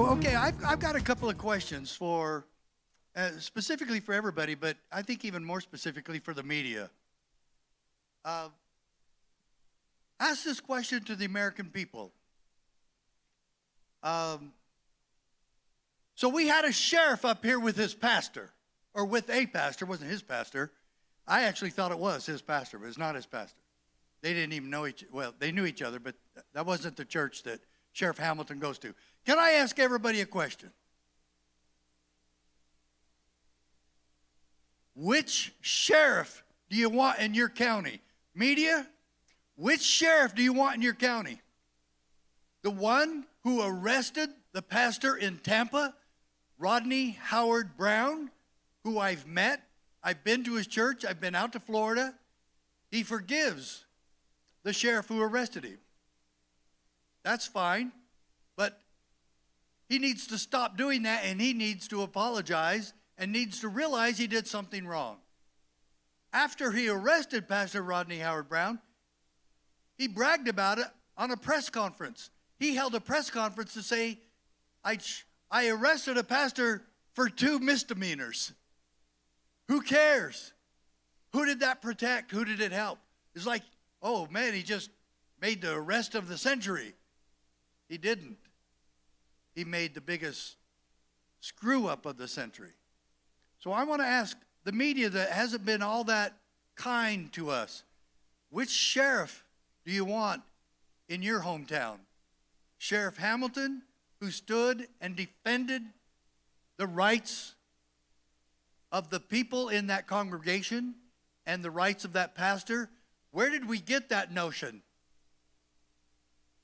Oh, okay, I've got a couple of questions for, specifically for everybody, but I think even more specifically for the media. Ask this question to the American people. So we had a sheriff up here with his pastor, or with a pastor. It wasn't his pastor. I actually thought it was his pastor, but it's not his pastor. They didn't even know they knew each other, but that wasn't the church that Sheriff Hamilton goes to. Can I ask everybody a question? Which sheriff do you want in your county? Media, which sheriff do you want in your county? The one who arrested the pastor in Tampa, Rodney Howard Brown, who I've met. I've been to his church. I've been out to Florida. He forgives the sheriff who arrested him. That's fine, but he needs to stop doing that, and he needs to apologize and needs to realize he did something wrong. After he arrested Pastor Rodney Howard Brown, he bragged about it on a press conference. He held a press conference to say, I arrested a pastor for 2 misdemeanors. Who cares? Who did that protect? Who did it help? It's like, oh man, he just made the arrest of the century. He didn't. He made the biggest screw up of the century. So I want to ask the media that hasn't been all that kind to us, which sheriff do you want in your hometown? Sheriff Hamilton, who stood and defended the rights of the people in that congregation and the rights of that pastor? Where did we get that notion?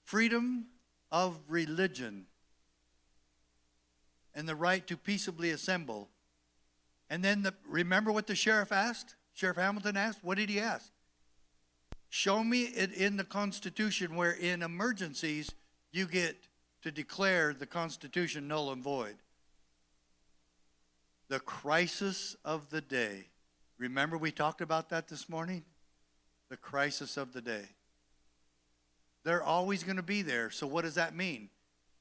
Freedom of religion and the right to peaceably assemble. And then remember what the sheriff asked? Sheriff Hamilton asked? What did he ask? Show me it in the Constitution where in emergencies you get to declare the Constitution null and void. The crisis of the day. Remember we talked about that this morning? The crisis of the day. They're always going to be there. So what does that mean?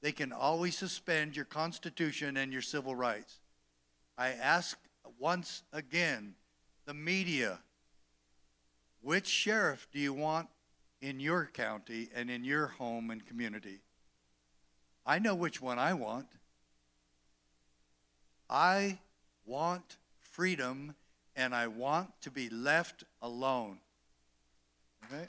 They can always suspend your Constitution and your civil rights. I ask once again, the media, which sheriff do you want in your county and in your home and community? I know which one I want. I want freedom, and I want to be left alone. Okay?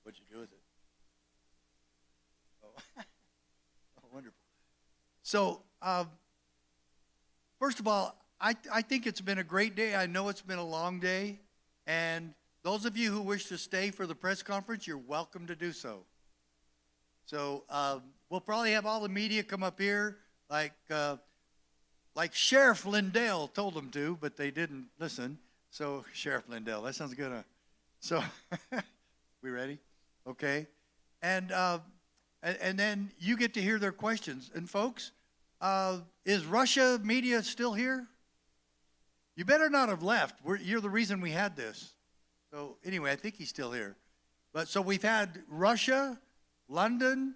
What'd you do with it? Oh, oh wonderful. So, first of all, I think it's been a great day. I know it's been a long day. And those of you who wish to stay for the press conference, you're welcome to do so. So we'll probably have all the media come up here like Sheriff Lindell told them to, but they didn't listen. So Sheriff Lindell, that sounds good, huh? So we ready? Okay. And then you get to hear their questions. And folks, is Russia media still here? You better not have left. You're the reason we had this. So anyway, I think he's still here. But so we've had Russia, London,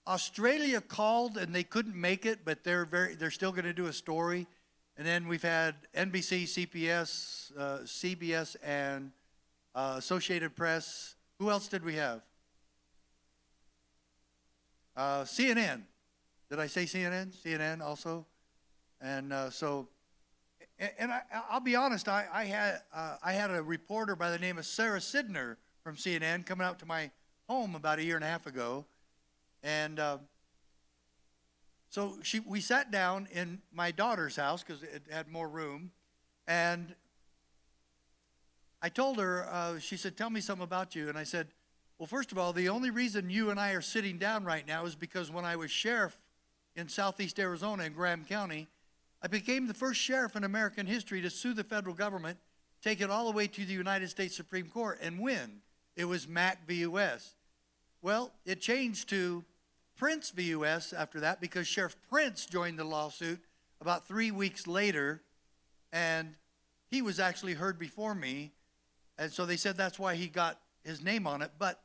Australia called and they couldn't make it, but they're still going to do a story. And then we've had NBC, CBS, and Associated Press. Who else did we have? CNN. Did I say CNN? CNN also. And I'll be honest. I had a reporter by the name of Sarah Sidner from CNN coming out to my home about a year and a half ago, and so we sat down in my daughter's house because it had more room, and I told her. She said, "Tell me something about you," and I said, "Well, first of all, the only reason you and I are sitting down right now is because when I was sheriff in southeast Arizona in Graham County, I became the first sheriff in American history to sue the federal government, take it all the way to the United States Supreme Court, and win. It was Mack v. U.S. Well, it changed to Prince v. U.S. after that because Sheriff Prince joined the lawsuit about 3 weeks later, and he was actually heard before me, and so they said that's why he got his name on it. But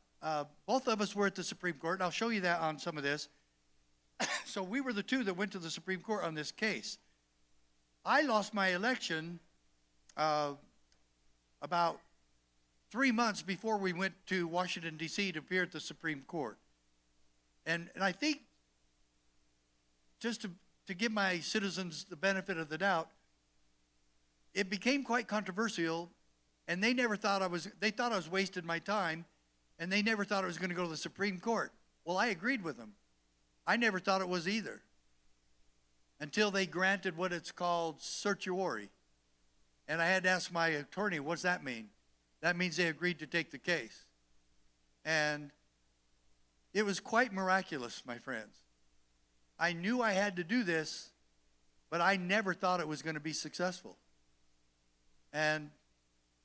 both of us were at the Supreme Court, and I'll show you that on some of this. So we were the two that went to the Supreme Court on this case. I lost my election about 3 months before we went to Washington, D.C. to appear at the Supreme Court. And I think, just to give my citizens the benefit of the doubt, it became quite controversial, and they thought I was wasting my time, and they never thought it was going to go to the Supreme Court. Well, I agreed with them. I never thought it was either, until they granted what it's called certiorari. And I had to ask my attorney, what does that mean? That means they agreed to take the case. And it was quite miraculous, my friends. I knew I had to do this, but I never thought it was going to be successful. And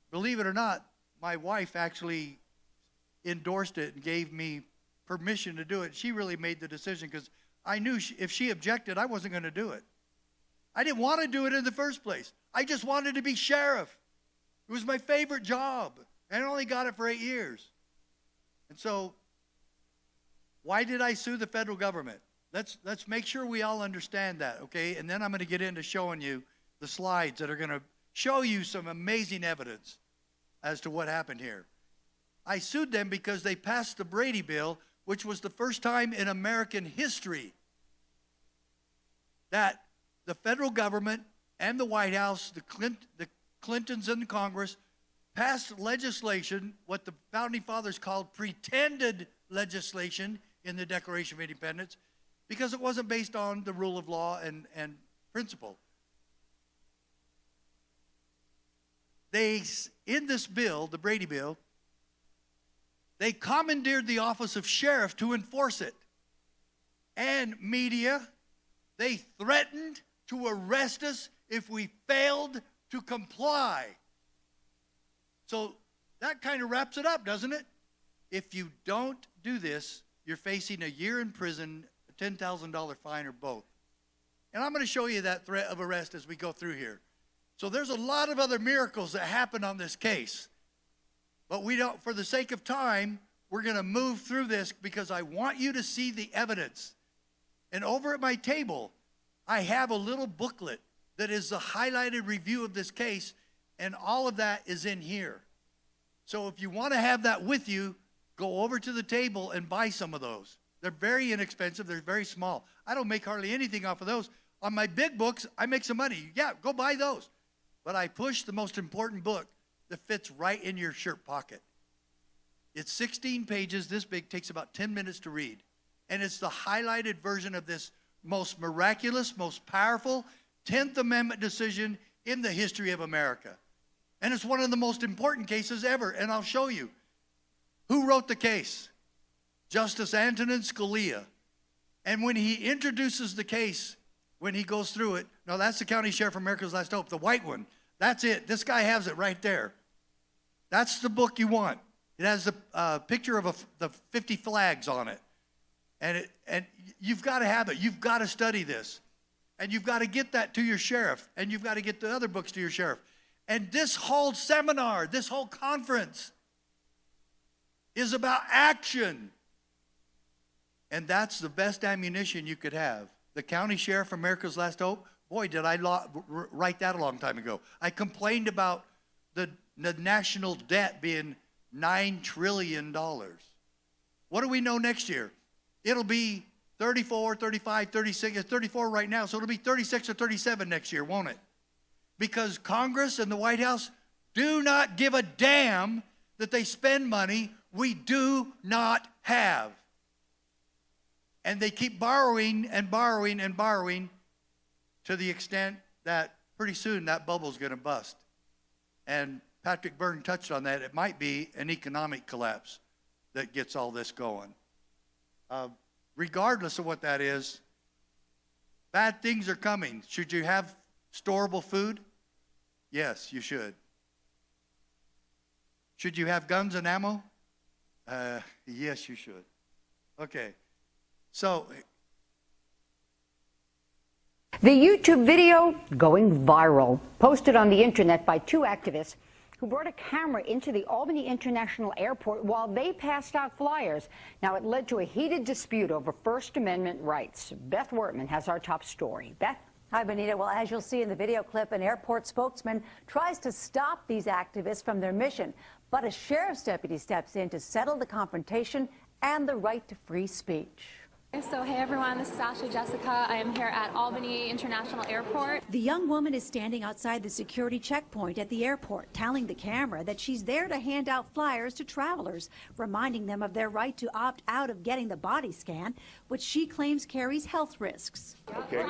believe it or not, my wife actually endorsed it and gave me permission to do it. She really made the decision, because I knew if she objected, I wasn't going to do it. I didn't want to do it in the first place. I just wanted to be sheriff. It was my favorite job, and I only got it for 8 years. And so, why did I sue the federal government? Let's make sure we all understand that, okay? And then I'm going to get into showing you the slides that are going to show you some amazing evidence as to what happened here. I sued them because they passed the Brady Bill, which was the first time in American history that the federal government and the White House, the Clintons and the Congress, passed legislation, what the Founding Fathers called pretended legislation in the Declaration of Independence, because it wasn't based on the rule of law and principle. They, in this bill, the Brady Bill, they commandeered the office of sheriff to enforce it. And media, they threatened to arrest us if we failed to comply. So that kind of wraps it up, doesn't it? If you don't do this, you're facing a year in prison, a $10,000 fine, or both. And I'm going to show you that threat of arrest as we go through here. So there's a lot of other miracles that happen on this case. But we don't, for the sake of time, we're going to move through this because I want you to see the evidence. And over at my table, I have a little booklet that is the highlighted review of this case, and all of that is in here. So if you want to have that with you, go over to the table and buy some of those. They're very inexpensive. They're very small. I don't make hardly anything off of those. On my big books, I make some money. Yeah, go buy those. But I push the most important book that fits right in your shirt pocket. It's 16 pages this big, takes about 10 minutes to read. And it's the highlighted version of this most miraculous, most powerful 10th Amendment decision in the history of America. And it's one of the most important cases ever, and I'll show you. Who wrote the case? Justice Antonin Scalia. And when he introduces the case, when he goes through it, no, that's the County Sheriff of America's Last Hope, the white one. That's it. This guy has it right there. That's the book you want. It has the picture of the 50 flags on it. And you've got to have it. You've got to study this. And you've got to get that to your sheriff. And you've got to get the other books to your sheriff. And this whole seminar, this whole conference is about action. And that's the best ammunition you could have. The County Sheriff of America's Last Hope, boy, did I write that a long time ago. I complained about the national debt being $9 trillion. What do we know next year? It'll be 34, 35, 36. It's 34 right now, so it'll be 36 or 37 next year, won't it? Because Congress and the White House do not give a damn that they spend money we do not have. And they keep borrowing and borrowing and borrowing to the extent that pretty soon that bubble's going to bust. And Patrick Byrne touched on that. It might be an economic collapse that gets all this going. Regardless of what that is, bad things are coming. Should you have storable food? Yes, you should. Should you have guns and ammo? Yes, you should. Okay. So, the YouTube video going viral, posted on the internet by two activists who brought a camera into the Albany International Airport while they passed out flyers. Now, it led to a heated dispute over First Amendment rights. Beth Wertman has our top story. Beth? Hi, Benita. Well, as you'll see in the video clip, an airport spokesman tries to stop these activists from their mission, but a sheriff's deputy steps in to settle the confrontation and the right to free speech. So, hey everyone, this is Ashley Jessica. I am here at Albany International Airport. The young woman is standing outside the security checkpoint at the airport, telling the camera that she's there to hand out flyers to travelers, reminding them of their right to opt out of getting the body scan, which she claims carries health risks. Okay,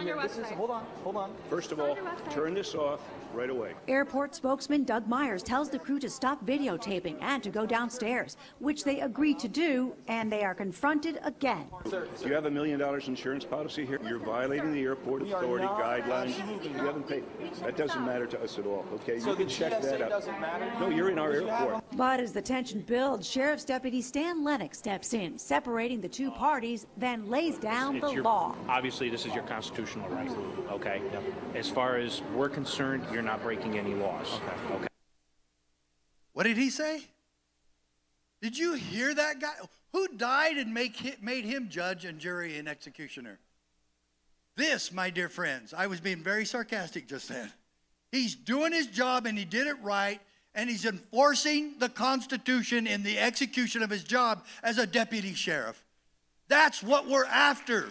hold on. First of all, turn this off right away. Airport spokesman Doug Myers tells the crew to stop videotaping and to go downstairs, which they agree to do, and they are confronted again. Do you have $1 million insurance policy here? You're violating the airport authority guidelines. You haven't paid. That doesn't matter to us at all, okay? So you can check that out. Doesn't matter? No, you're in our airport. But as the tension builds, Sheriff's Deputy Stan Lennox steps in, separating the two parties, then lays down the law. Obviously, this is your constitutional right, okay? As far as we're concerned, you're not breaking any laws. Okay. What did he say? Did you hear that guy? Who died and made him judge and jury and executioner? This, my dear friends, I was being very sarcastic just then. He's doing his job and he did it right, and he's enforcing the Constitution in the execution of his job as a deputy sheriff. That's what we're after.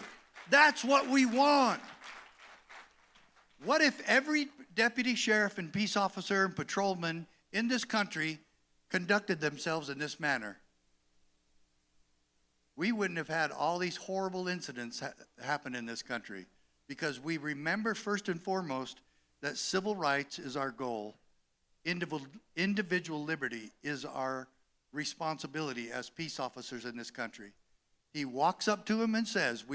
That's what we want. What if every deputy sheriff and peace officer and patrolman in this country conducted themselves in this manner? We wouldn't have had all these horrible incidents happen in this country, because we remember first and foremost that civil rights is our goal. Individual liberty is our responsibility as peace officers in this country. He walks up to him and says,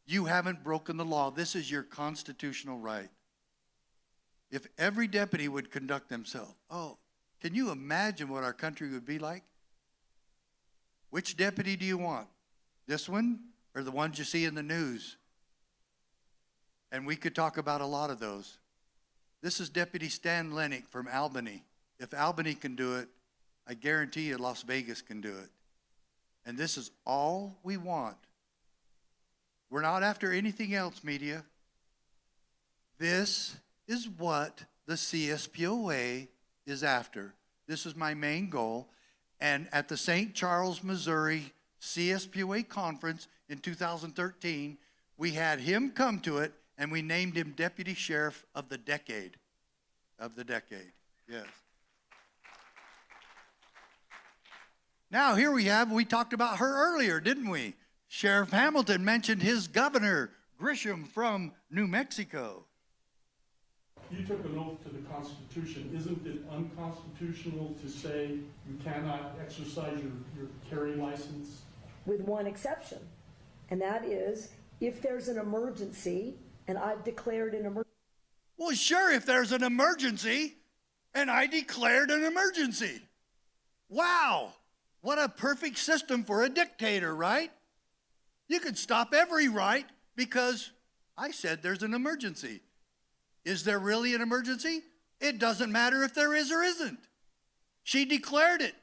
you haven't broken the law. This is your constitutional right. If every deputy would conduct themselves, can you imagine what our country would be like? Which deputy do you want? This one or the ones you see in the news? And we could talk about a lot of those. This is Deputy Stan Lennox from Albany. If Albany can do it, I guarantee you Las Vegas can do it. And this is all we want. We're not after anything else, media. This is what the CSPOA is after. This is my main goal. And at the St. Charles, Missouri CSPOA conference in 2013, we had him come to it, and we named him Deputy Sheriff of the Decade. Of the decade, yes. Now, here we talked about her earlier, didn't we? Sheriff Hamilton mentioned his governor, Grisham, from New Mexico. You took an oath to the Constitution. Isn't it unconstitutional to say you cannot exercise your carry license? With one exception, and that is if there's an emergency, and I've declared an emergency. Well, sure, if there's an emergency, and I declared an emergency. Wow, what a perfect system for a dictator, right? You could stop every right because I said there's an emergency. Is there really an emergency? It doesn't matter if there is or isn't. She declared it.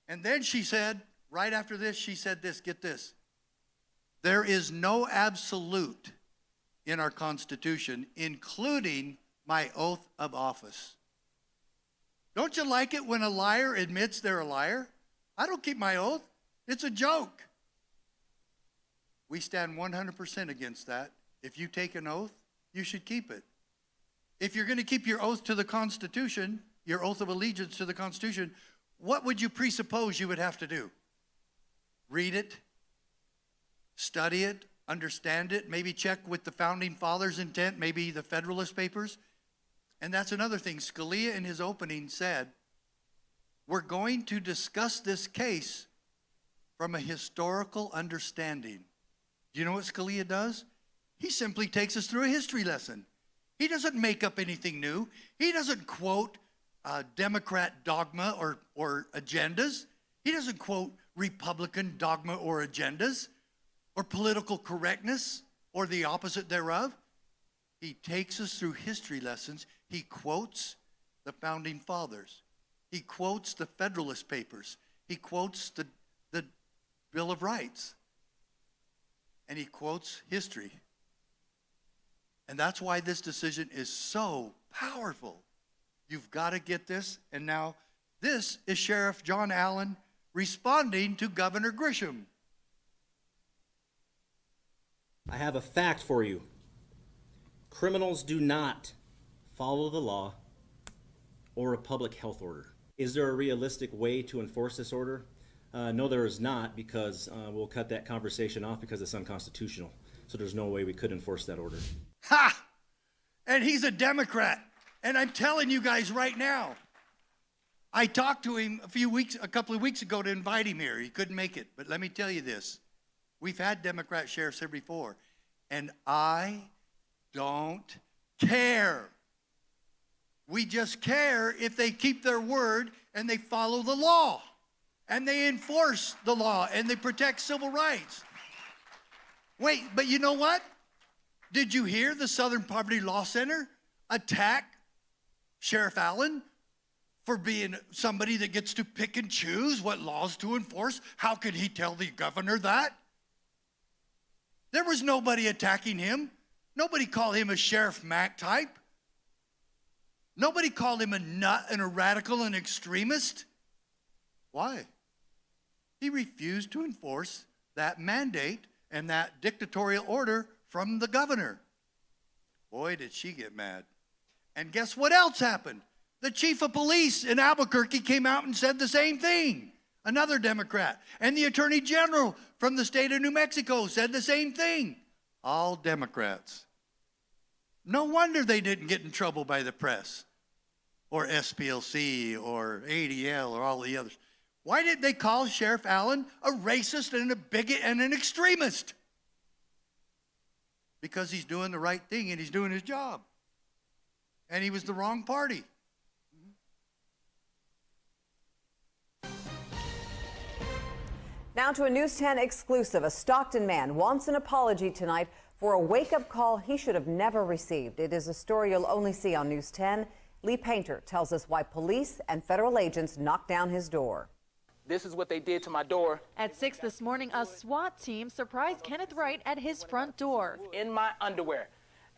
And then she said, right after this, she said this, get this. There is no absolute in our Constitution, including my oath of office. Don't you like it when a liar admits they're a liar? I don't keep my oath. It's a joke. We stand 100% against that. If you take an oath, you should keep it. If you're going to keep your oath to the Constitution, your oath of allegiance to the Constitution, what would you presuppose you would have to do? Read it, study it, understand it, maybe check with the Founding Fathers' intent, maybe the Federalist Papers. And that's another thing. Scalia in his opening said, we're going to discuss this case from a historical understanding. Do you know what Scalia does? He simply takes us through a history lesson. He doesn't make up anything new. He doesn't quote Democrat dogma or agendas. He doesn't quote Republican dogma or agendas or political correctness or the opposite thereof. He takes us through history lessons. He quotes the Founding Fathers. He quotes the Federalist Papers. He quotes the Bill of Rights. And he quotes history. And that's why this decision is so powerful. You've got to get this. And now this is Sheriff John Allen responding to Governor Grisham. I have a fact for you. Criminals do not follow the law or a public health order. Is there a realistic way to enforce this order? No, there is not, because we'll cut that conversation off because it's unconstitutional. So there's no way we could enforce that order. Ha! And he's a Democrat. And I'm telling you guys right now, I talked to him a couple of weeks ago to invite him here. He couldn't make it. But let me tell you this. We've had Democrat sheriffs here before. And I don't care. We just care if they keep their word and they follow the law. And they enforce the law and they protect civil rights. Wait, but you know what? Did you hear the Southern Poverty Law Center attack Sheriff Allen for being somebody that gets to pick and choose what laws to enforce? How could he tell the governor that? There was nobody attacking him. Nobody called him a Sheriff Mack type. Nobody called him a nut and a radical and extremist. Why? He refused to enforce that mandate and that dictatorial order from the governor. Boy, did she get mad. And guess what else happened? The chief of police in Albuquerque came out and said the same thing. Another Democrat. And the attorney general from the state of New Mexico said the same thing. All Democrats. No wonder they didn't get in trouble by the press or SPLC or ADL or all the others. Why did they call Sheriff Allen a racist and a bigot and an extremist? Because he's doing the right thing and he's doing his job. And he was the wrong party. Now to a News 10 exclusive. A Stockton man wants an apology tonight for a wake-up call he should have never received. It is a story you'll only see on News 10. Lee Painter tells us why police and federal agents knocked down his door. This is what they did to my door. At 6 this morning, a SWAT team surprised Kenneth Wright at his front door. In my underwear.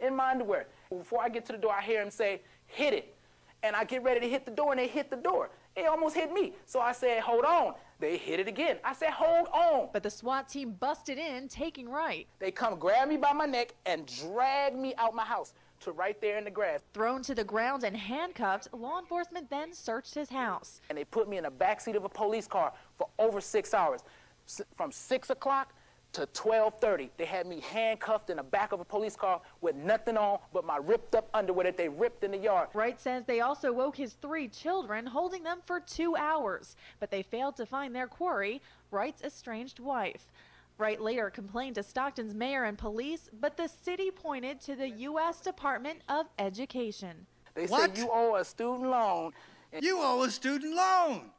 In my underwear. Before I get to the door, I hear him say, hit it. And I get ready to hit the door, and they hit the door. They almost hit me. So I said, hold on. They hit it again. I said, hold on. But the SWAT team busted in, taking Wright. They come grab me by my neck and drag me out my house to right there in the grass. Thrown to the ground and handcuffed, law enforcement then searched his house. And they put me in the backseat of a police car for over 6 hours. From 6 o'clock to 12:30, they had me handcuffed in the back of a police car with nothing on but my ripped up underwear that they ripped in the yard. Wright says they also woke his 3 children, holding them for 2 hours. But they failed to find their quarry, Wright's estranged wife. Wright later complained to Stockton's mayor and police, but the city pointed to the U.S. Department of Education. They said, you owe a student loan. You owe a student loan.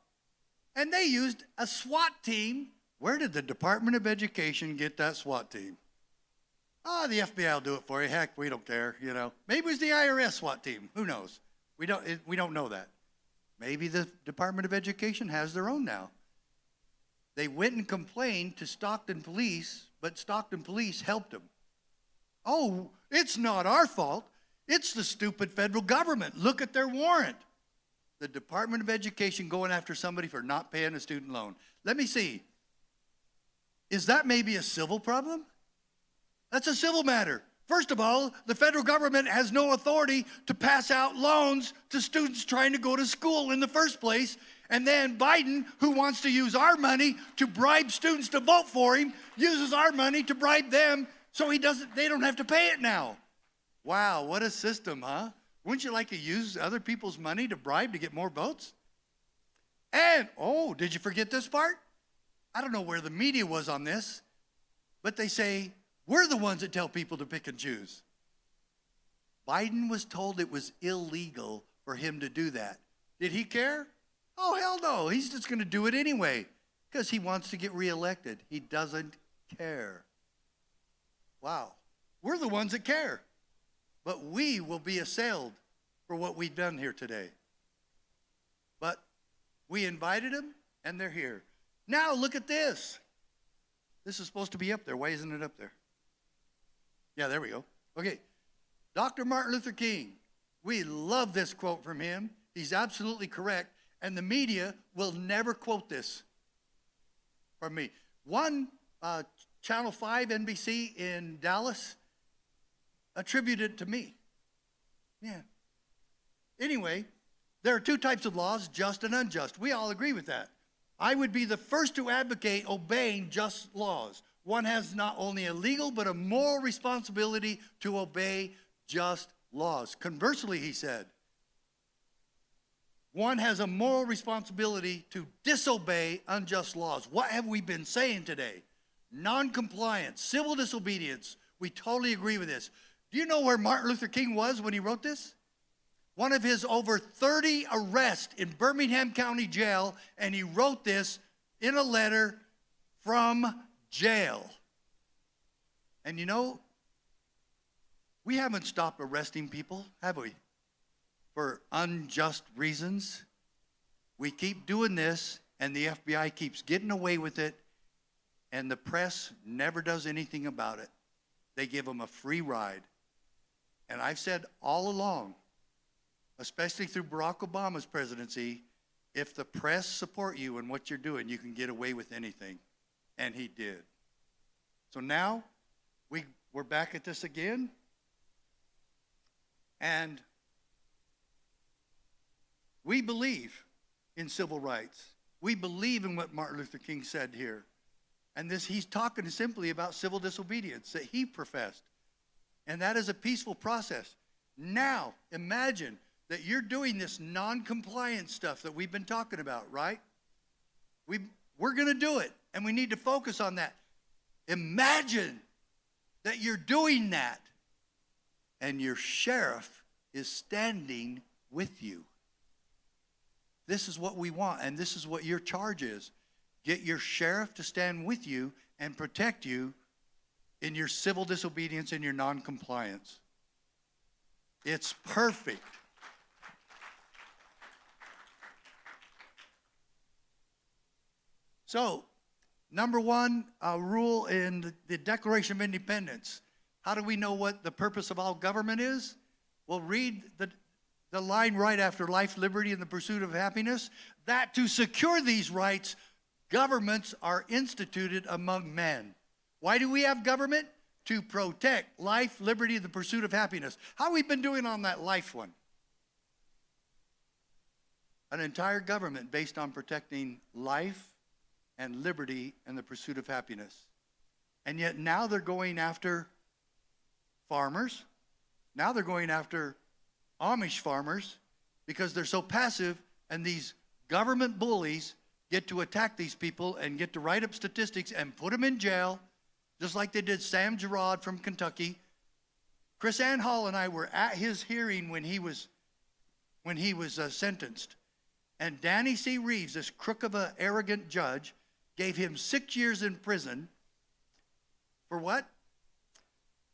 And they used a SWAT team. Where did the Department of Education get that SWAT team? Oh, the FBI will do it for you. Heck, we don't care, you know. Maybe it was the IRS SWAT team. Who knows? We don't know that. Maybe the Department of Education has their own now. They went and complained to Stockton police, but Stockton police helped them. Oh, it's not our fault. It's the stupid federal government. Look at their warrant. The Department of Education going after somebody for not paying a student loan. Let me see. Is that maybe a civil problem? That's a civil matter. First of all, the federal government has no authority to pass out loans to students trying to go to school in the first place. And then Biden, who wants to use our money to bribe students to vote for him, uses our money to bribe them so they don't have to pay it now. Wow, what a system, huh? Wouldn't you like to use other people's money to bribe to get more votes? And, oh, did you forget this part? I don't know where the media was on this, but they say, we're the ones that tell people to pick and choose. Biden was told it was illegal for him to do that. Did he care? Oh, hell no. He's just going to do it anyway because he wants to get reelected. He doesn't care. Wow. We're the ones that care. But we will be assailed for what we've done here today. But We invited them, and they're here. Now look at this. This is supposed to be up there. Why isn't it up there? Yeah, there we go. Okay. Dr. Martin Luther King. We love this quote from him. He's absolutely correct. And the media will never quote this from me. One, Channel 5 NBC in Dallas attributed it to me. Yeah. Anyway, there are two types of laws, just and unjust. We all agree with that. I would be the first to advocate obeying just laws. One has not only a legal but a moral responsibility to obey just laws. Conversely, he said, one has a moral responsibility to disobey unjust laws. What have we been saying today? Non-compliance, civil disobedience. We totally agree with this. Do you know where Martin Luther King was when he wrote this? One of his over 30 arrests in Birmingham County Jail, and he wrote this in a letter from jail. And you know, we haven't stopped arresting people, have we? For unjust reasons. We keep doing this, and the FBI keeps getting away with it, and the press never does anything about it. They give them a free ride. And I've said all along, especially through Barack Obama's presidency, if the press support you in what you're doing, you can get away with anything. And he did. So now, we're back at this again. And we believe in civil rights. We believe in what Martin Luther King said here. And this, he's talking simply about civil disobedience that he professed. And that is a peaceful process. Now, imagine that you're doing this non-compliance stuff that we've been talking about, right? We're going to do it, and we need to focus on that. Imagine that you're doing that, and your sheriff is standing with you. This is what we want, and this is what your charge is. Get your sheriff to stand with you and protect you in your civil disobedience and your non-compliance. It's perfect. So, number one rule in the Declaration of Independence. How do we know what the purpose of all government is? Well, read the line right after life, liberty, and the pursuit of happiness. That to secure these rights, governments are instituted among men. Why do we have government? To protect life, liberty, and the pursuit of happiness. How have we been doing on that life one? An entire government based on protecting life and liberty and the pursuit of happiness. And yet now they're going after farmers. Now they're going after Amish farmers because they're so passive, and these government bullies get to attack these people and get to write up statistics and put them in jail, just like they did Sam Girard from Kentucky. Chris Ann Hall and I were at his hearing when he was sentenced. And Danny C. Reeves, this crook of an arrogant judge, gave him 6 years in prison for what?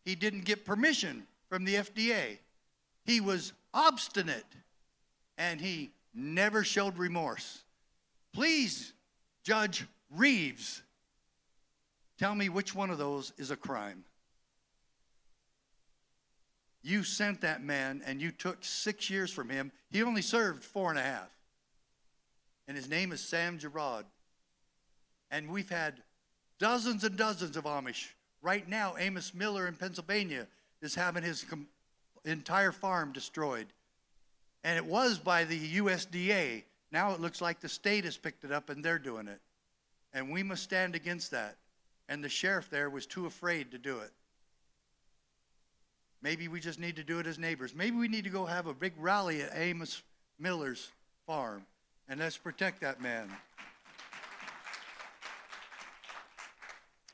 He didn't get permission from the FDA. He was obstinate, and he never showed remorse. Please, Judge Reeves, tell me which one of those is a crime. You sent that man, and you took 6 years from him. He only served 4.5. And his name is Sam Girard. And we've had dozens and dozens of Amish. Right now, Amos Miller in Pennsylvania is having his entire farm destroyed. And it was by the USDA. Now it looks like the state has picked it up and they're doing it. And we must stand against that. And the sheriff there was too afraid to do it. Maybe we just need to do it as neighbors. Maybe we need to go have a big rally at Amos Miller's farm. And let's protect that man.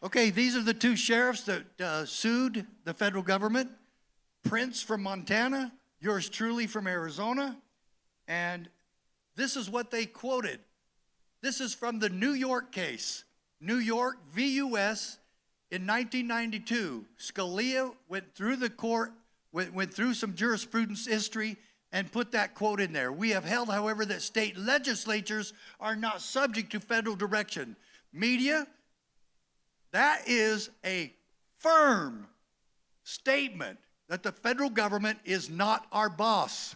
Okay, these are the two sheriffs that sued the federal government. Prince from Montana, yours truly from Arizona. And this is what they quoted. This is from the New York case. New York v. U.S. in 1992. Scalia went through the court, went through some jurisprudence history, and put that quote in there. We have held, however, that state legislatures are not subject to federal direction. Media, that is a firm statement that the federal government is not our boss.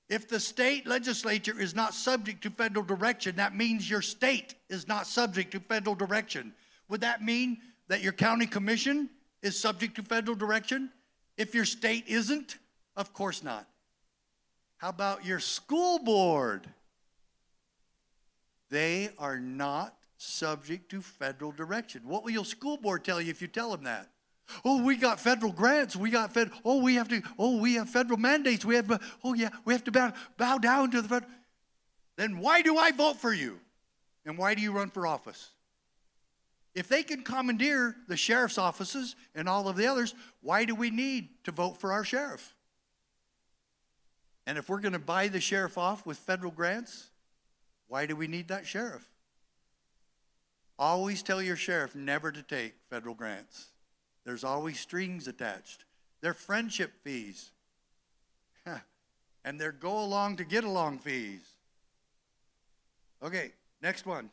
If the state legislature is not subject to federal direction, that means your state is not subject to federal direction. Would that mean that your county commission is subject to federal direction? If your state isn't, of course not. How about your school board? They are not subject to federal direction. What will your school board tell you if you tell them that? Oh, we got federal grants. We have federal mandates. We have to bow down to the federal. Then why do I vote for you? And why do you run for office? If they can commandeer the sheriff's offices and all of the others, why do we need to vote for our sheriff? And if we're going to buy the sheriff off with federal grants, why do we need that sheriff? Always tell your sheriff never to take federal grants. There's always strings attached. They're friendship fees. And they're go along to get along fees. Okay, next one.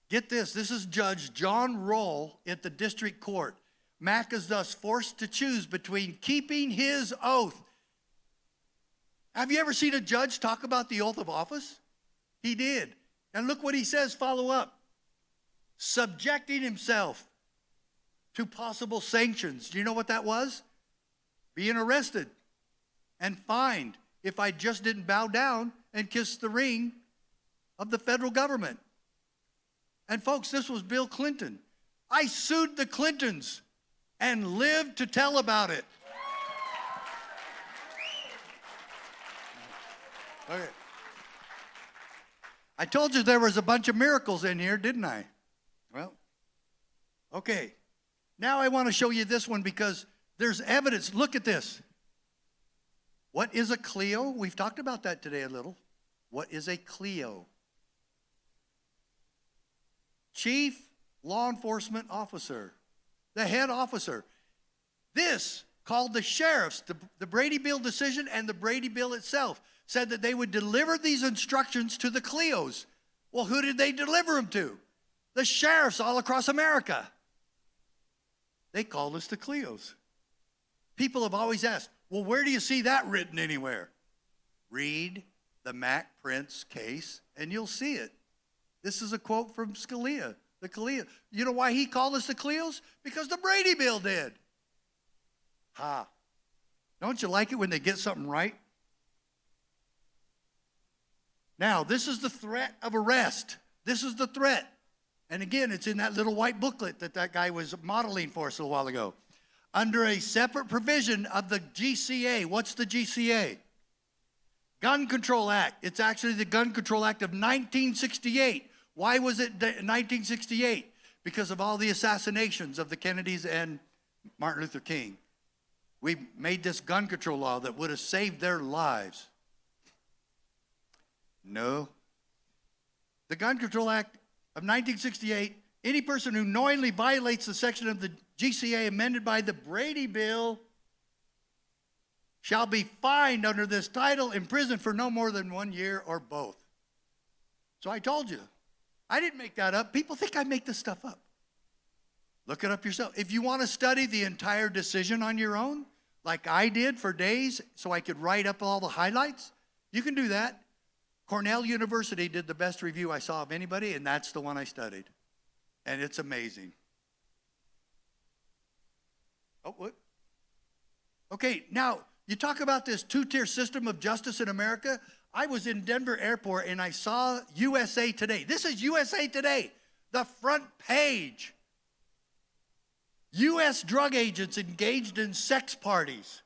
Get this. This is Judge John Roll at the district court. Mack is thus forced to choose between keeping his oath. Have you ever seen a judge talk about the oath of office? He did. And look what he says, follow up. Subjecting himself to possible sanctions. Do you know what that was? Being arrested and fined if I just didn't bow down and kiss the ring of the federal government. And folks, this was Bill Clinton. I sued the Clintons and lived to tell about it. Okay. I told you there was a bunch of miracles in here, didn't I? Well, okay. Now I want to show you this one because there's evidence. Look at this. What is a Clio? We've talked about that today a little. What is a Clio? Chief Law Enforcement Officer, the head officer. This called the sheriffs, the Brady Bill decision and the Brady Bill itself said that they would deliver these instructions to the Clios. Well, who did they deliver them to? The sheriffs all across America. They called us the Clios. People have always asked, well, where do you see that written anywhere? Read the Mack Prince case and you'll see it. This is a quote from Scalia, the Clio. You know why he called us the Clios? Because the Brady Bill did. Ha. Don't you like it when they get something right? Now, this is the threat of arrest. This is the threat. And again, it's in that little white booklet that guy was modeling for us a little while ago. Under a separate provision of the GCA. What's the GCA? Gun Control Act. It's actually the Gun Control Act of 1968. Why was it 1968? Because of all the assassinations of the Kennedys and Martin Luther King. We made this gun control law that would have saved their lives. No. The Gun Control Act of 1968, any person who knowingly violates the section of the GCA amended by the Brady Bill shall be fined under this title, imprisoned for no more than 1 year or both. So I told you, I didn't make that up. People think I make this stuff up. Look it up yourself. If you want to study the entire decision on your own, like I did for days so I could write up all the highlights, you can do that. Cornell University did the best review I saw of anybody, and that's the one I studied. And it's amazing. Oh, what? Okay, now, you talk about this two-tier system of justice in America. I was in Denver Airport, and I saw USA Today. This is USA Today, the front page. U.S. drug agents engaged in sex parties.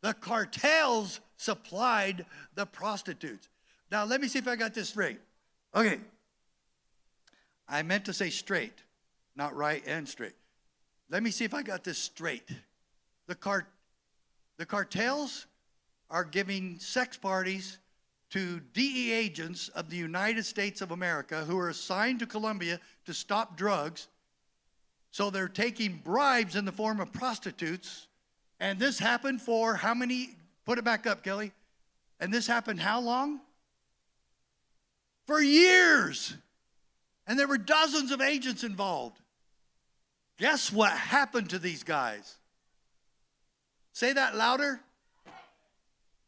The cartels supplied the prostitutes. Now, let me see if I got this straight. Okay. I meant to say straight, not right and straight. Let me see if I got this straight. The cartels are giving sex parties to DEA agents of the United States of America who are assigned to Colombia to stop drugs. So they're taking bribes in the form of prostitutes. And this happened for how many Put it back up, Kelly. And this happened how long? For years. And there were dozens of agents involved. Guess what happened to these guys? Say that louder.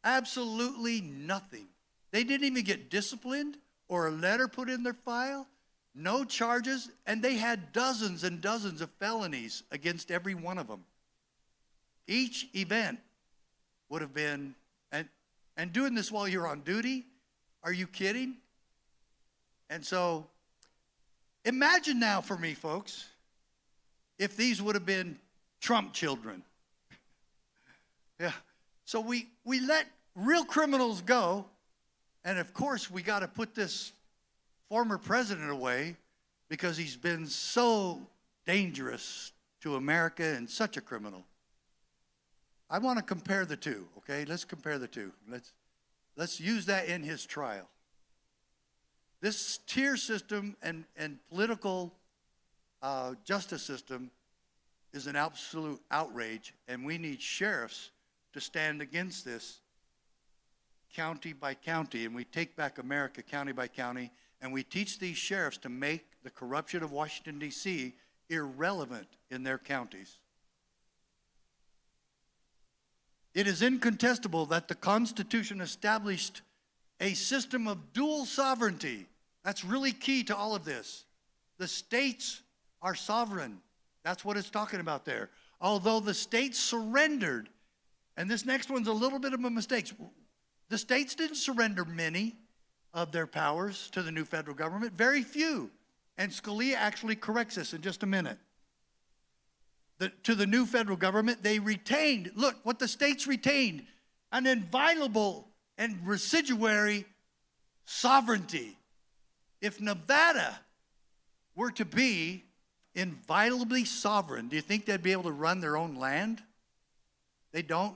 Absolutely nothing. They didn't even get disciplined or a letter put in their file. No charges. And they had dozens and dozens of felonies against every one of them. Each event would have been, and doing this while you're on duty? Are you kidding? And so, imagine now for me, folks, if these would have been Trump children. Yeah. So we let real criminals go, and of course we got to put this former president away because he's been so dangerous to America and such a criminal. I want to compare the two, okay? Let's compare the two. Let's use that in his trial. This tier system and political justice system is an absolute outrage, and we need sheriffs to stand against this county by county, and we take back America county by county, and we teach these sheriffs to make the corruption of Washington, D.C. irrelevant in their counties. It is incontestable that the Constitution established a system of dual sovereignty. That's really key to all of this. The states are sovereign. That's what it's talking about there. Although the states surrendered, and this next one's a little bit of a mistake. The states didn't surrender many of their powers to the new federal government, very few. And Scalia actually corrects this in just a minute. To the new federal government, they retained, look, what the states retained, an inviolable and residuary sovereignty. If Nevada were to be inviolably sovereign, do you think they'd be able to run their own land? They don't.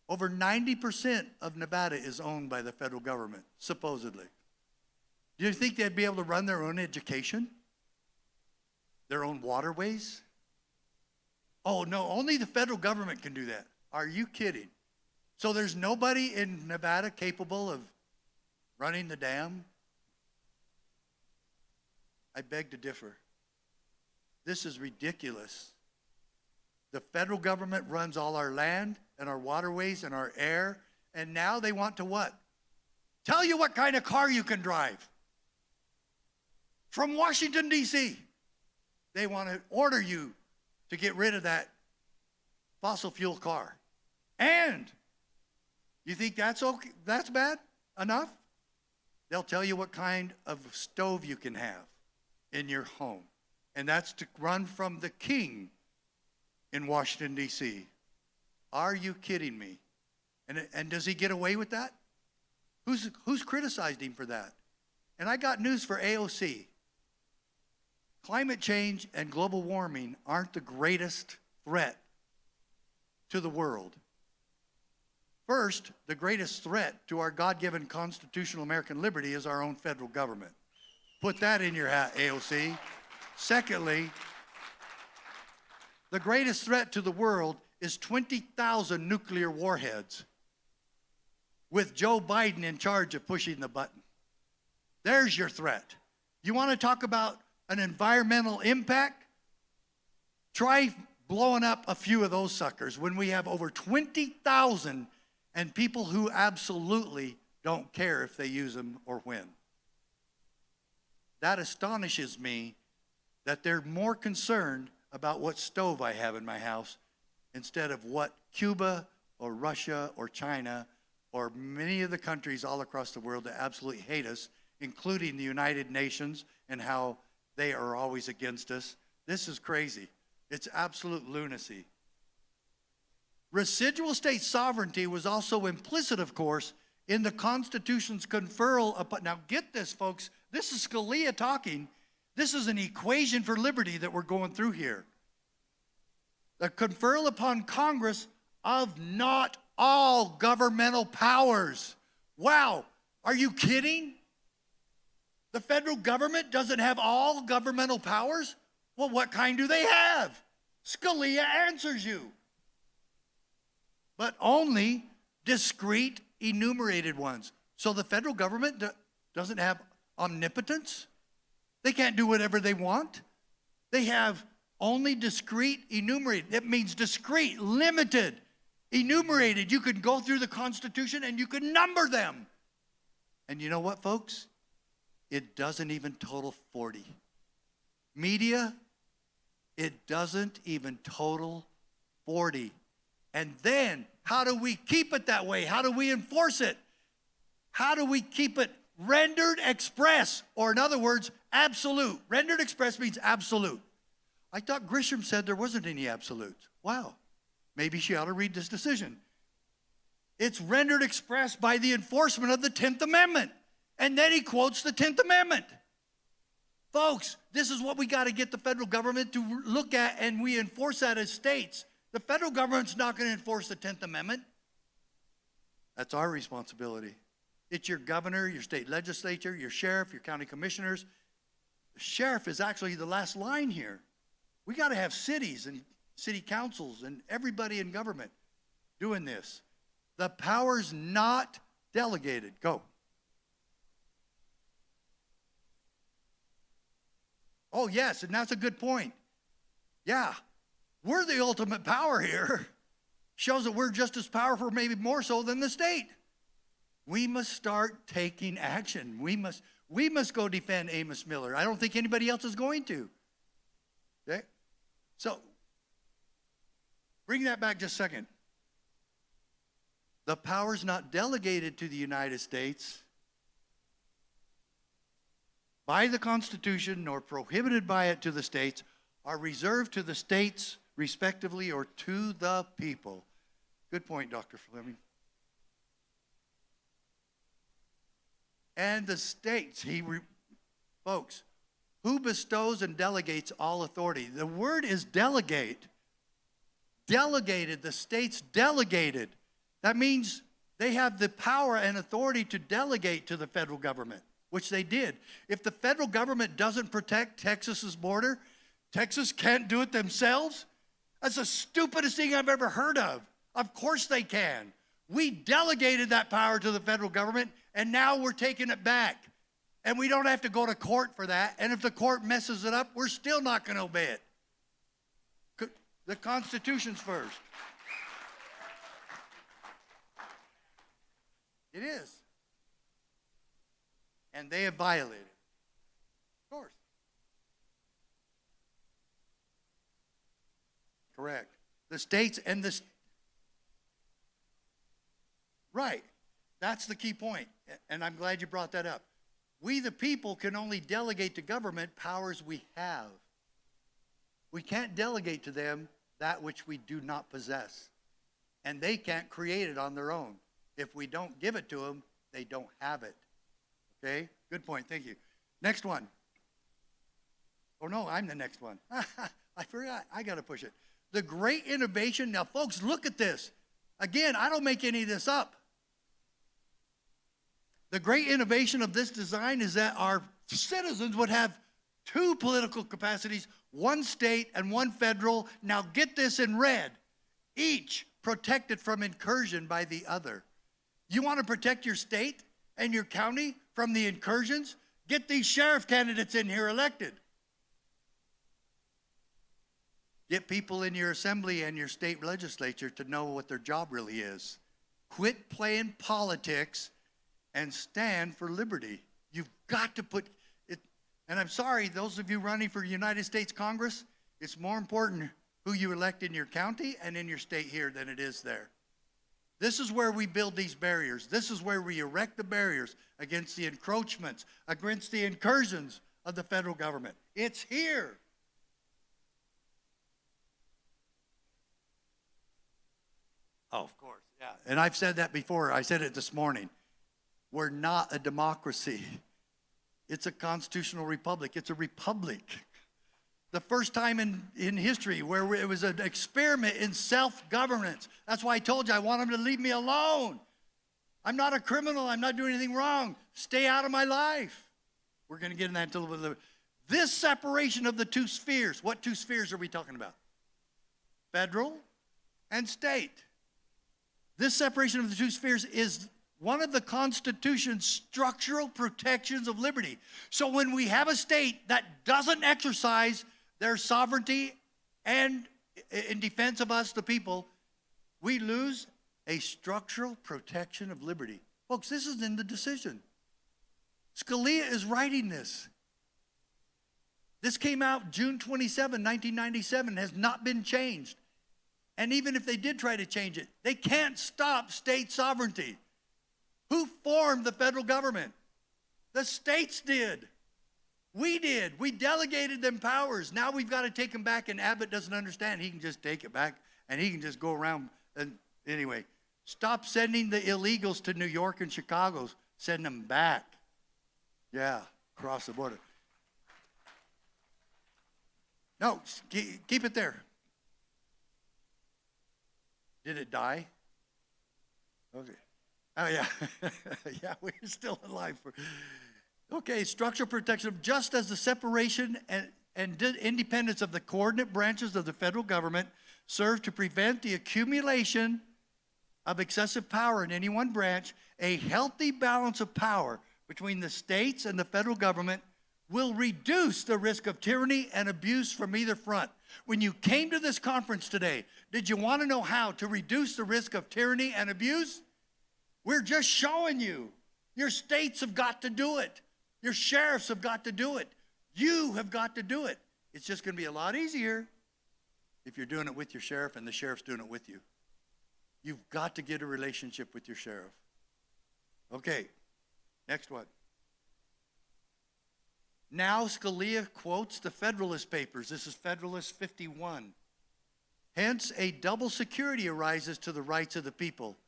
Over 90% of Nevada is owned by the federal government, supposedly. Do you think they'd be able to run their own education? Their own waterways? Oh, no, only the federal government can do that. Are you kidding? So there's nobody in Nevada capable of running the dam? I beg to differ. This is ridiculous. The federal government runs all our land and our waterways and our air, and now they want to what? Tell you what kind of car you can drive. From Washington, D.C. They want to order you to get rid of that fossil fuel car. And you think that's okay? That's bad enough? They'll tell you what kind of stove you can have in your home. And that's to run from the king in Washington, D.C. Are you kidding me? And does he get away with that? Who's criticized him for that? And I got news for AOC. Climate change and global warming aren't the greatest threat to the world. First, the greatest threat to our God-given constitutional American liberty is our own federal government. Put that in your hat, AOC. Secondly, the greatest threat to the world is 20,000 nuclear warheads with Joe Biden in charge of pushing the button. There's your threat. You want to talk about an environmental impact? Try blowing up a few of those suckers when we have over 20,000 and people who absolutely don't care if they use them or when. That astonishes me that they're more concerned about what stove I have in my house instead of what Cuba or Russia or China or many of the countries all across the world that absolutely hate us, including the United Nations, and how they are always against us. This is crazy. It's absolute lunacy. Residual state sovereignty was also implicit, of course, in the Constitution's conferral upon, now get this, folks, this is Scalia talking. This is an equation for liberty that we're going through here. The conferral upon Congress of not all governmental powers. Wow, are you kidding? The federal government doesn't have all governmental powers? Well, what kind do they have? Scalia answers you. But only discrete, enumerated ones. So the federal government doesn't have omnipotence. They can't do whatever they want. They have only discrete, enumerated. It means discrete, limited, enumerated. You can go through the Constitution and you can number them. And you know what, folks? It doesn't even total 40. Media, it doesn't even total 40. And then, how do we keep it that way? How do we enforce it? How do we keep it rendered express? Or in other words, absolute. Rendered express means absolute. I thought Grisham said there wasn't any absolutes. Wow. Maybe she ought to read this decision. It's rendered express by the enforcement of the 10th Amendment. And then he quotes the 10th Amendment. Folks, this is what we got to get the federal government to look at, and we enforce that as states. The federal government's not going to enforce the 10th Amendment. That's our responsibility. It's your governor, your state legislature, your sheriff, your county commissioners. The sheriff is actually the last line here. We got to have cities and city councils and everybody in government doing this. The power's not delegated. Go. Oh, yes, and that's a good point. Yeah, we're the ultimate power here. Shows that we're just as powerful, maybe more so than the state. We must start taking action. We must go defend Amos Miller. I don't think anybody else is going to. Okay? So, bring that back just a second. The power's not delegated to the United States by the Constitution, nor prohibited by it to the states, are reserved to the states respectively or to the people. Good point, Dr. Fleming. And the states, folks, who bestows and delegates all authority? The word is delegate. Delegated, the states delegated. That means they have the power and authority to delegate to the federal government, which they did. If the federal government doesn't protect Texas's border, Texas can't do it themselves? That's the stupidest thing I've ever heard of. Of course they can. We delegated that power to the federal government, and now we're taking it back. And we don't have to go to court for that. And if the court messes it up, we're still not going to obey it. The Constitution's first. It is. And they have violated it. Of course. Correct. The states and the... Right. That's the key point. And I'm glad you brought that up. We, the people, can only delegate to government powers we have. We can't delegate to them that which we do not possess. And they can't create it on their own. If we don't give it to them, they don't have it. Okay? Good point. Thank you. Next one. Oh, no, I'm the next one. I forgot. I got to push it. The great innovation. Now, folks, look at this. Again, I don't make any of this up. The great innovation of this design is that our citizens would have two political capacities, one state and one federal. Now get this in red. Each protected from incursion by the other. You want to protect your state and your county from the incursions? Get these sheriff candidates in here elected. Get people in your assembly and your state legislature to know what their job really is. Quit playing politics and stand for liberty. You've got to put it, and I'm sorry, those of you running for United States Congress, it's more important who you elect in your county and in your state here than it is there. This is where we build these barriers. This is where we erect the barriers against the encroachments, against the incursions of the federal government. It's here. Oh, of course, yeah. And I've said that before. I said it this morning. We're not a democracy. It's a constitutional republic. It's a republic. The first time in history where it was an experiment in self-governance. That's why I told you I want them to leave me alone. I'm not a criminal. I'm not doing anything wrong. Stay out of my life. We're going to get in that in a little bit. This separation of the two spheres. What two spheres are we talking about? Federal and state. This separation of the two spheres is one of the Constitution's structural protections of liberty. So when we have a state that doesn't exercise their sovereignty and in defense of us, the people, we lose a structural protection of liberty. Folks, this is in the decision. Scalia is writing this. This came out June 27, 1997, has not been changed. And even if they did try to change it, they can't stop state sovereignty. Who formed the federal government? The states did. We did. We delegated them powers. Now we've got to take them back, and Abbott doesn't understand. He can just take it back, and he can just go around. And anyway, stop sending the illegals to New York and Chicago. Send them back. Yeah, across the border. No, keep it there. Did it die? Okay. Oh, yeah. Yeah, we're still alive. Okay, structural protection of just as the separation and independence of the coordinate branches of the federal government serve to prevent the accumulation of excessive power in any one branch, a healthy balance of power between the states and the federal government will reduce the risk of tyranny and abuse from either front. When you came to this conference today, did you want to know how to reduce the risk of tyranny and abuse? We're just showing you. Your states have got to do it. Your sheriffs have got to do it. You have got to do it. It's just going to be a lot easier if you're doing it with your sheriff and the sheriff's doing it with you. You've got to get a relationship with your sheriff. Okay, next one. Now Scalia quotes the Federalist Papers. This is Federalist 51. Hence, a double security arises to the rights of the people.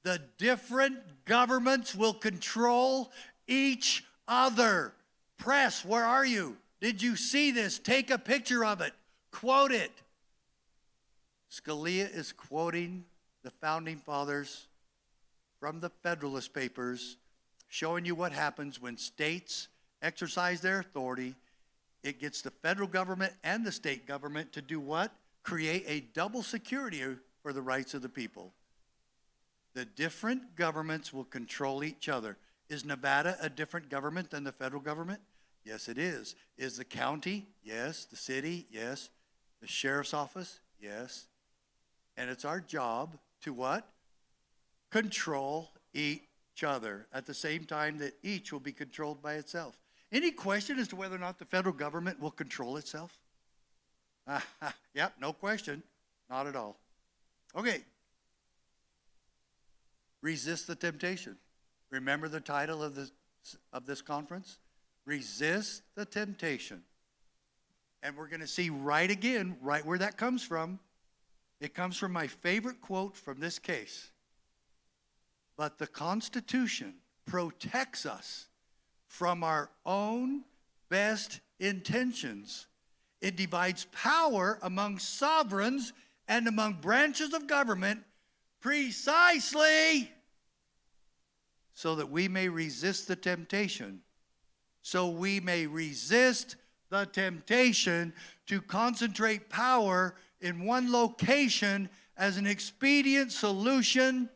The different governments will control each other. Press, where are you? Did you see this? Take a picture of it. Quote it. Scalia is quoting the Founding Fathers from the Federalist Papers, showing you what happens when states exercise their authority. It gets the federal government and the state government to do what? Create a double security for the rights of the people. The different governments will control each other. Is Nevada a different government than the federal government? Yes, it is. Is the county? Yes. The city? Yes. The sheriff's office? Yes. And it's our job to what? Control each other at the same time that each will be controlled by itself. Any question as to whether or not the federal government will control itself? Yep, no question. Not at all. Okay. Resist the temptation. Remember the title of this conference? Resist the temptation. And we're going to see right where that comes from. It comes from my favorite quote from this case. But the Constitution protects us from our own best intentions. It divides power among sovereigns and among branches of government precisely so that we may resist the temptation. So we may resist the temptation to concentrate power in one location as an expedient solution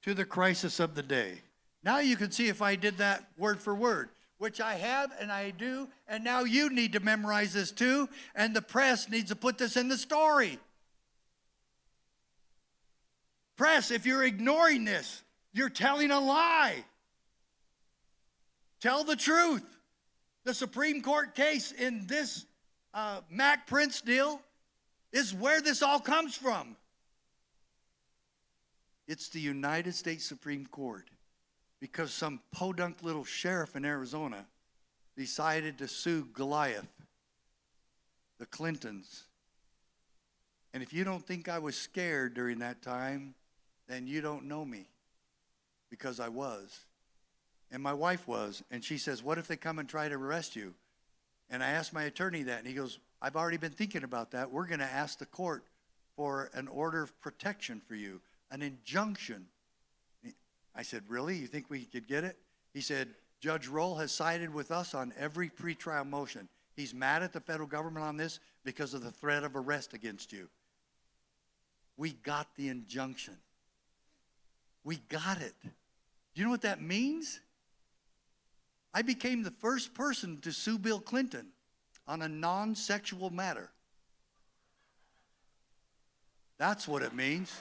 to the crisis of the day. Now you can see if I did that word for word, which I have and I do, and now you need to memorize this too, and the press needs to put this in the story. Press, if you're ignoring this, you're telling a lie. Tell the truth. The Supreme Court case in this Mack Prince deal is where this all comes from. It's the United States Supreme Court because some podunk little sheriff in Arizona decided to sue Goliath, the Clintons. And if you don't think I was scared during that time, then you don't know me, because I was. And my wife was. And she says, what if they come and try to arrest you? And I asked my attorney that, and he goes, I've already been thinking about that. We're going to ask the court for an order of protection for you, an injunction. I said, really? You think we could get it? He said, Judge Roll has sided with us on every pretrial motion. He's mad at the federal government on this because of the threat of arrest against you. We got the injunction. We got it. Do you know what that means? I became the first person to sue Bill Clinton on a non-sexual matter. That's what it means.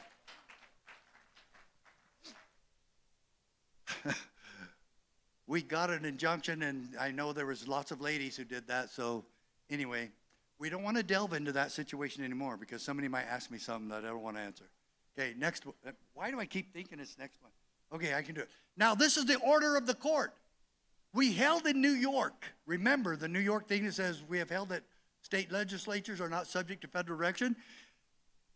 We got an injunction, and I know there was lots of ladies who did that. So anyway, we don't want to delve into that situation anymore because somebody might ask me something that I don't want to answer. Okay, next one. Why do I keep thinking it's next one? Okay, I can do it. Now, this is the order of the court. We held in New York. Remember the New York thing that says we have held that state legislatures are not subject to federal direction?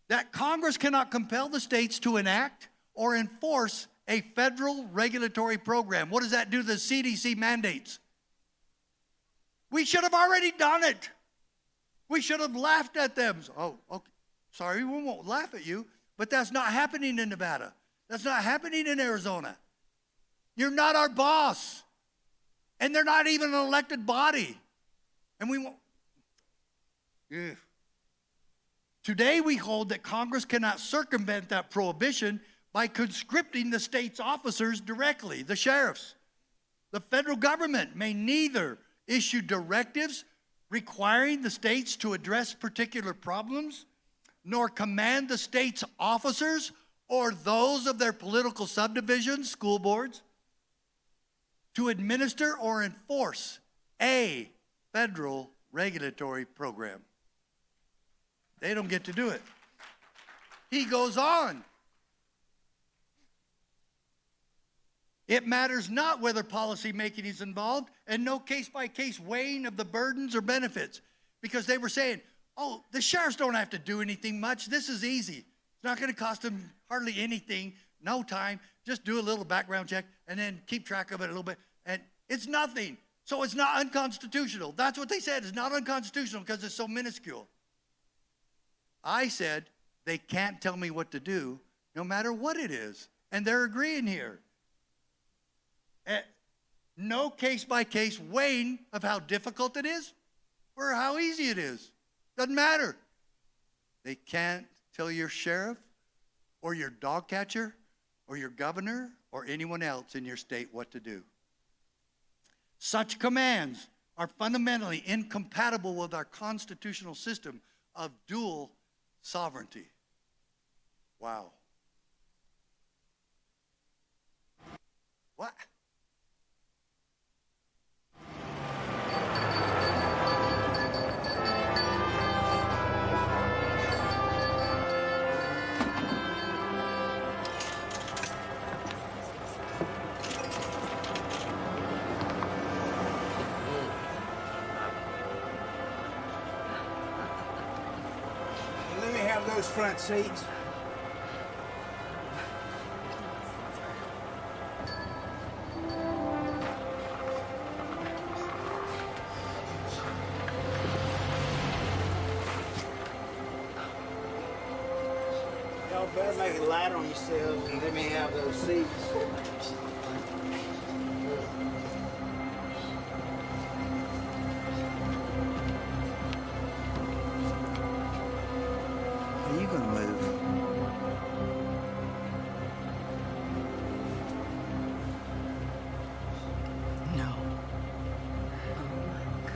That Congress cannot compel the states to enact or enforce a federal regulatory program. What does that do to the CDC mandates? We should have already done it. We should have laughed at them. Oh, okay. Sorry, we won't laugh at you, but that's not happening in Nevada. That's not happening in Arizona. You're not our boss. And they're not even an elected body. And we won't. Ugh. Today we hold that Congress cannot circumvent that prohibition by conscripting the state's officers directly, the sheriffs. The federal government may neither issue directives requiring the states to address particular problems, nor command the state's officers or those of their political subdivisions, school boards, to administer or enforce a federal regulatory program. They don't get to do it. He goes on. It matters not whether policy making is involved, and no case-by-case weighing of the burdens or benefits. Because they were saying, oh, the sheriffs don't have to do anything much. This is easy. It's not going to cost them hardly anything, no time. Just do a little background check and then keep track of it a little bit. And it's nothing. So it's not unconstitutional. That's what they said. It's not unconstitutional because it's so minuscule. I said, they can't tell me what to do no matter what it is. And they're agreeing here. No case-by-case weighing of how difficult it is or how easy it is. Doesn't matter. They can't tell your sheriff or your dog catcher or your governor or anyone else in your state what to do. Such commands are fundamentally incompatible with our constitutional system of dual sovereignty. Wow. What? Let me have those front seats. Y'all better make it light on yourselves and let me have those seats. Are you gonna move? No.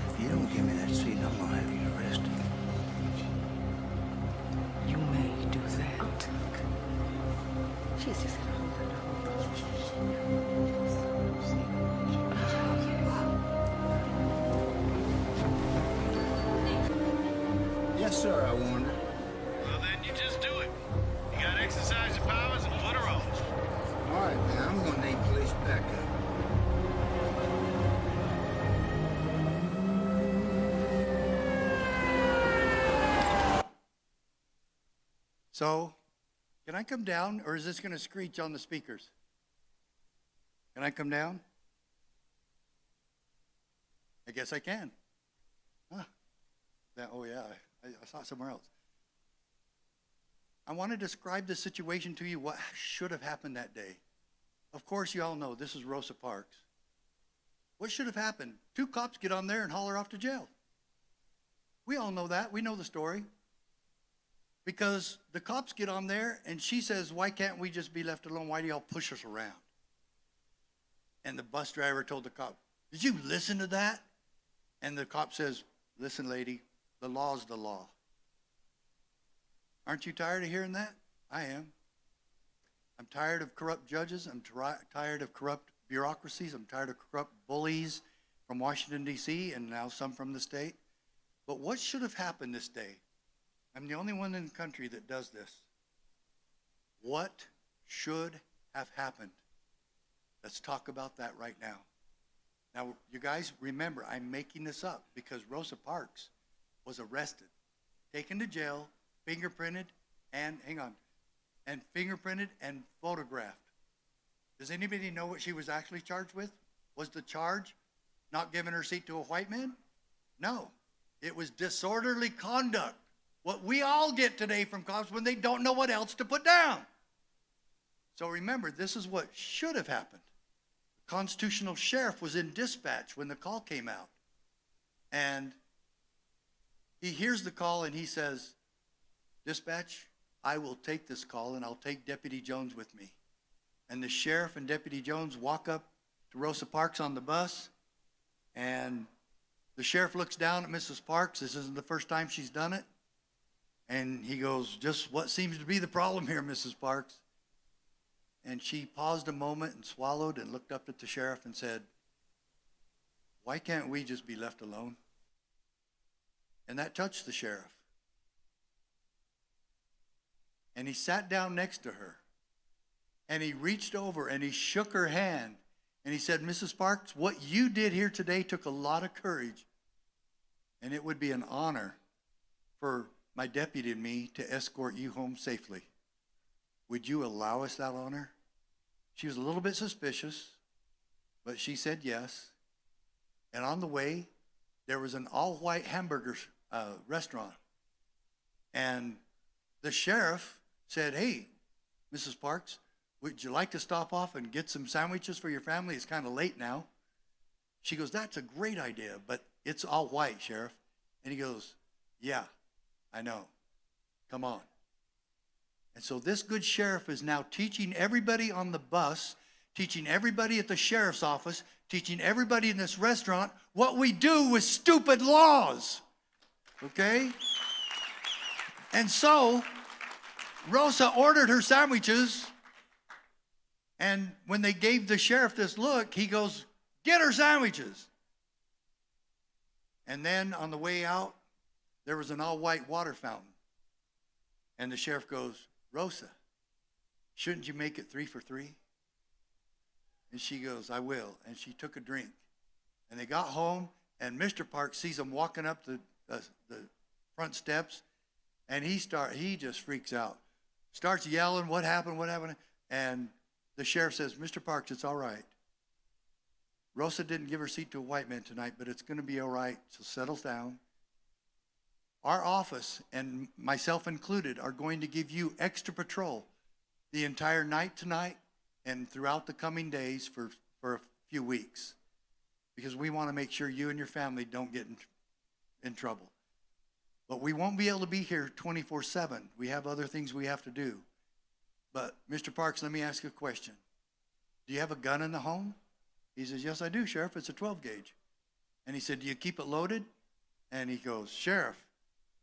If you don't give me that seat, I'm gonna have you arrested. You may do that. She's just Yes, sir, I wonder. Well, then you just do it. You gotta exercise your powers and put her on. All right, now I'm gonna need police backup. So, can I come down, or is this going to screech on the speakers? Can I come down? I guess I can. Huh. Oh, yeah, I saw it somewhere else. I want to describe the situation to you, what should have happened that day. Of course, you all know this is Rosa Parks. What should have happened? 2 cops get on there and haul her off to jail. We all know that. We know the story. Because the cops get on there and she says, why can't we just be left alone? Why do y'all push us around? And the bus driver told the cop, did you listen to that? And the cop says, listen, lady, the law's the law. Aren't you tired of hearing that? I am. I'm tired of corrupt judges. I'm tired of corrupt bureaucracies. I'm tired of corrupt bullies from Washington, D.C., and now some from the state. But what should have happened this day? I'm the only one in the country that does this. What should have happened? Let's talk about that right now. Now, you guys remember, I'm making this up because Rosa Parks was arrested, taken to jail, fingerprinted, and fingerprinted and photographed. Does anybody know what she was actually charged with? Was the charge not giving her seat to a white man? No. It was disorderly conduct. What we all get today from cops when they don't know what else to put down. So remember, this is what should have happened. The constitutional sheriff was in dispatch when the call came out. And he hears the call and he says, dispatch, I will take this call and I'll take Deputy Jones with me. And the sheriff and Deputy Jones walk up to Rosa Parks on the bus, and the sheriff looks down at Mrs. Parks. This isn't the first time she's done it. And he goes, just what seems to be the problem here, Mrs. Parks? And she paused a moment and swallowed and looked up at the sheriff and said, why can't we just be left alone? And that touched the sheriff. And he sat down next to her. And he reached over and he shook her hand. And he said, Mrs. Parks, what you did here today took a lot of courage. And it would be an honor for my deputy and me to escort you home safely. Would you allow us that honor? She was a little bit suspicious, but she said yes. And on the way, there was an all-white hamburger restaurant. And the sheriff said, hey, Mrs. Parks, would you like to stop off and get some sandwiches for your family? It's kind of late now. She goes, that's a great idea, but it's all white, Sheriff. And he goes, yeah, I know. Come on. And so this good sheriff is now teaching everybody on the bus, teaching everybody at the sheriff's office, teaching everybody in this restaurant what we do with stupid laws. Okay? And so Rosa ordered her sandwiches, and when they gave the sheriff this look, he goes, get her sandwiches. And then on the way out, there was an all-white water fountain. And the sheriff goes, Rosa, shouldn't you make it 3 for 3? And she goes, I will. And she took a drink. And they got home, and Mr. Parks sees them walking up the front steps, and he just freaks out. Starts yelling, what happened, what happened? And the sheriff says, Mr. Parks, it's all right. Rosa didn't give her seat to a white man tonight, but it's going to be all right, so settle down. Our office, and myself included, are going to give you extra patrol the entire night tonight and throughout the coming days for a few weeks, because we want to make sure you and your family don't get in trouble. But we won't be able to be here 24/7. We have other things we have to do. But Mr. Parks, let me ask you a question. Do you have a gun in the home? He says, yes, I do, Sheriff. It's a 12 gauge. And he said, do you keep it loaded? And he goes, Sheriff,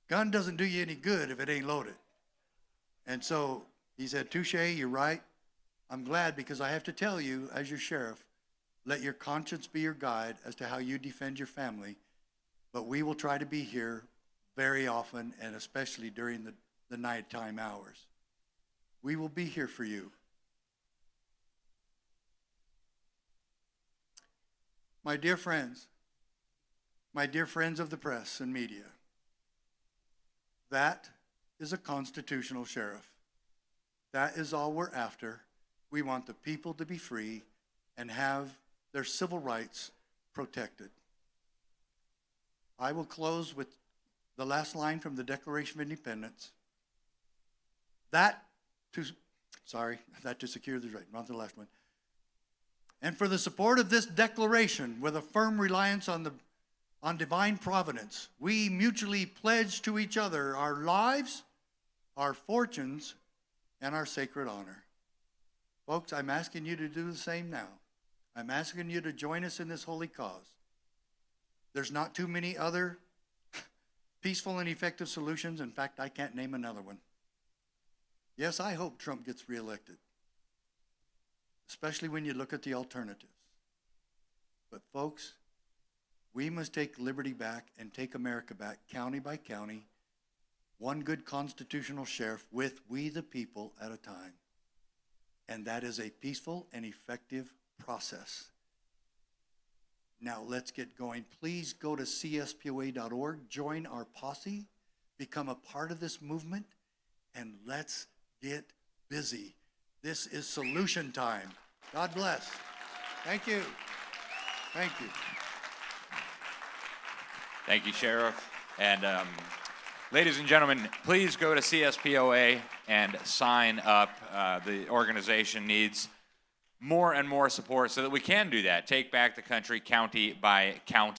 gun doesn't do you any good if it ain't loaded. And so he said, touche, you're right. I'm glad, because I have to tell you, as your sheriff, let your conscience be your guide as to how you defend your family. But we will try to be here very often, and especially during the nighttime hours. We will be here for you. My dear friends of the press and media, that is a constitutional sheriff. That is all we're after. We want the people to be free and have their civil rights protected. I will close with the last line from the Declaration of Independence. That to secure the right, not the last one. And for the support of this declaration, with a firm reliance on divine providence, we mutually pledge to each other our lives, our fortunes, and our sacred honor. Folks, I'm asking you to do the same now. I'm asking you to join us in this holy cause. There's not too many other peaceful and effective solutions. In fact, I can't name another one. Yes, I hope Trump gets reelected, especially when you look at the alternatives. But folks, we must take liberty back and take America back, county by county, one good constitutional sheriff with we the people at a time. And that is a peaceful and effective process. Now let's get going. Please go to cspoa.org, join our posse, become a part of this movement, and let's get busy. This is solution time. God bless. Thank you. Thank you. Thank you, Sheriff. And ladies and gentlemen, please go to CSPOA and sign up. The organization needs more and more support so that we can do that. Take back the country county by county.